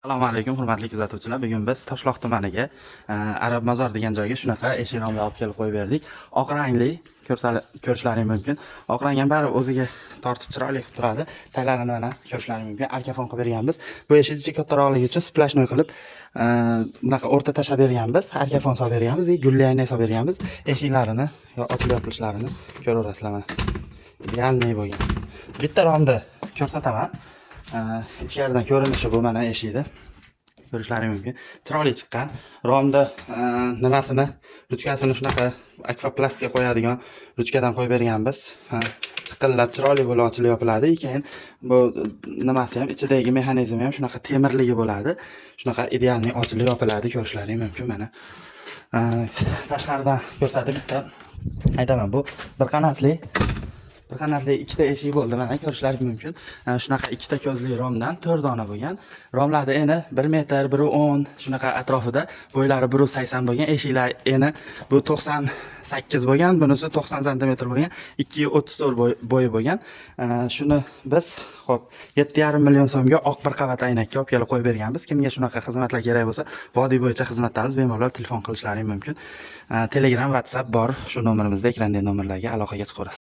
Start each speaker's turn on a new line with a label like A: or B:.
A: Assalomu alaykum, hurmatli kuzatuvchilar. Bugun biz Toshloq tumaniga Arab Mozor degan joyga shunaqa eshik romlar olib kelib qo'yib berdik. Oq rangli ko'rishlaring mumkin. Oq rang ham baribir o'ziga tortib chiroyli qilib turadi. Taylarini mana ko'rishlaring mumkin. Arkafon qilib berganmiz. Bu eshikni kattaroqligi uchun splashnoy qilib bunaqa o'rta tashlab berganmiz. Arkafon solib berganmiz, gullayni solib berganmiz. Eshiklarini ochilib yopilishlarini ko'raverasizlar mana. Idealniy bo'lgan. Bitta romda ko'rsataman. İçeriden ko'rinishi bu mana eshikda ko'rishlaring mumkin. Chiroyli chiqqan. Romda nimasini, ruchkasini shunaqa akvaplastga qo'yadigan ruchkadan qo'yib berganmiz. Chiqillab chiroyli bo'lib ochilib yopiladi. Keyin bu nimasi ham, ichidagi mexanizmi ham shunaqa temirligi bo'ladi. Shunaqa idealniy ochilib yopiladi, ko'rishlaring mumkin mana. Tashqaridan ko'rsatib bitta aytaman, bu bir qanotli ikkita eshik bo'ldi, mana ko'rishlaringiz mumkin. Shunaqa ikkita ko'zli romdan 4 dona bo'lgan. Romlarda eni 1 metr, 1.10 shunaqa atrofida, bo'ylari 1.80 bo'lgan. Eshiklar eni bu 98 bo'lgan, bunisi 90 sm bo'lgan, 2.34 bo'yi bo'lgan. Shuni biz xo'p 7,5 million so'mga oq bir qavat aynakka olib kelib qo'yib berganmiz. Kimga shunaqa xizmatlar kerak bo'lsa, vodiy bo'yicha xizmatlarimiz bemalol telefon qilishlaring mumkin. Telegram, WhatsApp bor. Shu nomerimizda ekrandagi nomerlarga aloqaga chiqaverasiz.